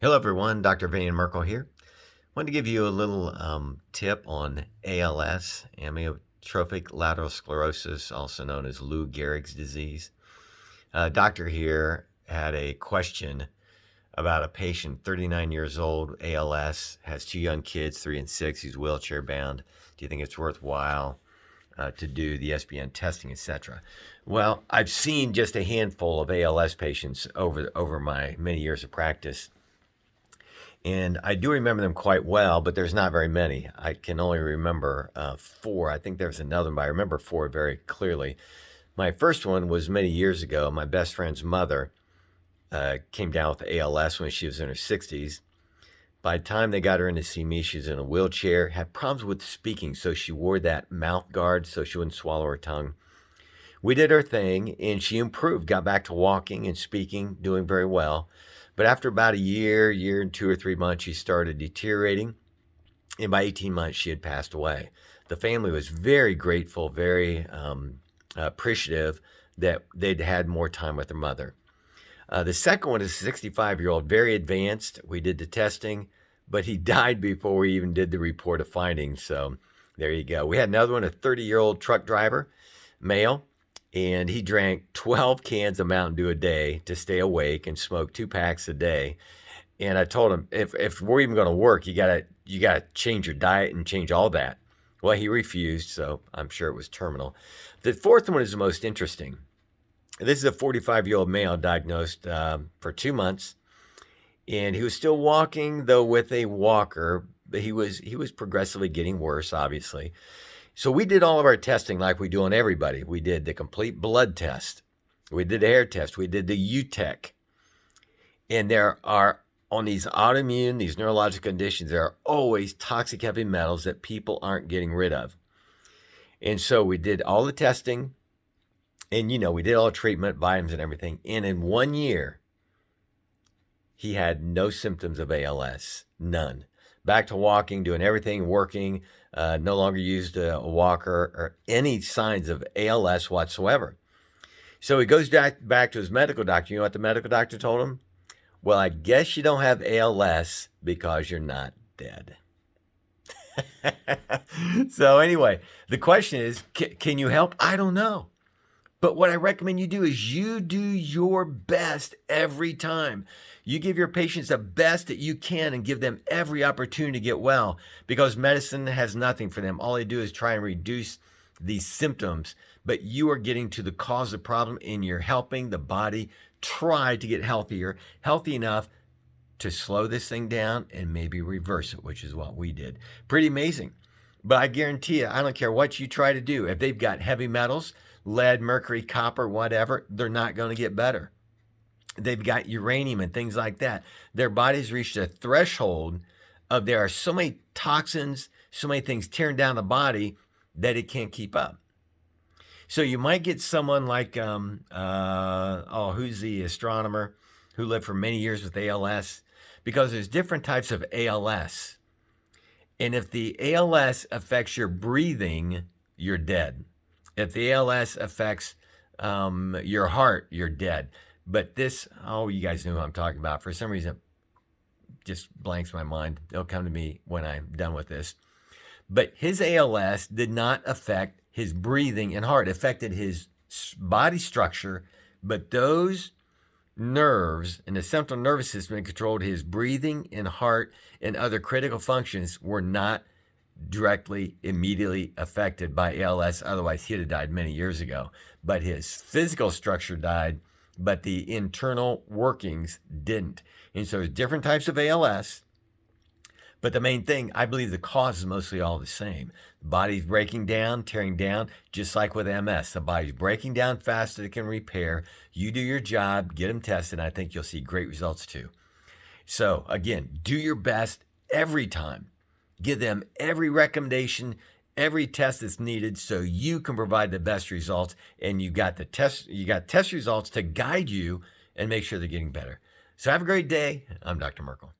Hello everyone, Dr. Van Merkel here. Wanted to give you a little tip on ALS, amyotrophic lateral sclerosis, also known as Lou Gehrig's disease. A doctor here had a question about a patient, 39 years old, ALS, has two young kids, 3 and 6. He's wheelchair bound. Do you think it's worthwhile to do the SBN testing, etc.? Well, I've seen just a handful of ALS patients over my many years of practice. And I do remember them quite well, but there's not very many. I can only remember 4. I think there was another one, but I remember 4 very clearly. My first one was many years ago. My best friend's mother came down with ALS when she was in her 60s. By the time they got her in to see me, she was in a wheelchair, had problems with speaking, so she wore that mouth guard so she wouldn't swallow her tongue. We did her thing, and she improved, got back to walking and speaking, doing very well. But after about a year and 2 or 3 months, she started deteriorating. And by 18 months, she had passed away. The family was very grateful, very appreciative that they'd had more time with their mother. The second one is a 65-year-old, very advanced. We did the testing, but he died before we even did the report of findings. So there you go. We had another one, a 30-year-old truck driver, male. And he drank 12 cans of Mountain Dew a day to stay awake and smoked 2 packs a day. And I told him, if we're even going to work, you gotta change your diet and change all that. Well, he refused, so I'm sure it was terminal. The fourth one is the most interesting. This is a 45-year-old male diagnosed for 2 months, and he was still walking, though with a walker. But he was progressively getting worse, obviously. So we did all of our testing like we do on everybody. We did the complete blood test. We did the hair test. We did the UTEC. And there are, on these autoimmune, these neurological conditions, there are always toxic heavy metals that people aren't getting rid of. And so we did all the testing. And, we did all the treatment, vitamins and everything. And in 1 year, he had no symptoms of ALS. None. Back to walking, doing everything, working, no longer used a walker or any signs of ALS whatsoever. So he goes back to his medical doctor. You know what the medical doctor told him? Well, I guess you don't have ALS because you're not dead. So anyway, the question is, can you help? I don't know. But what I recommend you do is you do your best every time. You give your patients the best that you can and give them every opportunity to get well, because medicine has nothing for them. All they do is try and reduce these symptoms, but you are getting to the cause of the problem and you're helping the body try to get healthy enough to slow this thing down and maybe reverse it, which is what we did. Pretty amazing. But I guarantee you, I don't care what you try to do. If they've got heavy metals, lead, mercury, copper, whatever, they're not going to get better. They've got uranium and things like that. Their body's reached a threshold of there are so many toxins, so many things tearing down the body that it can't keep up. So you might get someone like, who's the astronomer who lived for many years with ALS, because there's different types of ALS. And if the ALS affects your breathing, you're dead. If the ALS affects your heart, you're dead. But this, you guys know who I'm talking about. For some reason, it just blanks my mind. It'll come to me when I'm done with this. But his ALS did not affect his breathing and heart. It affected his body structure, but those nerves in the central nervous system that controlled his breathing and heart and other critical functions were not directly, immediately affected by ALS. Otherwise, he'd have died many years ago. But his physical structure died, but the internal workings didn't. And so there's different types of ALS. But the main thing, I believe the cause is mostly all the same. The body's breaking down, tearing down, just like with MS. The body's breaking down faster than it can repair. You do your job, get them tested, and I think you'll see great results too. So again, do your best every time. Give them every recommendation, every test that's needed so you can provide the best results, and you got test results to guide you and make sure they're getting better. So have a great day. I'm Dr. Merkel.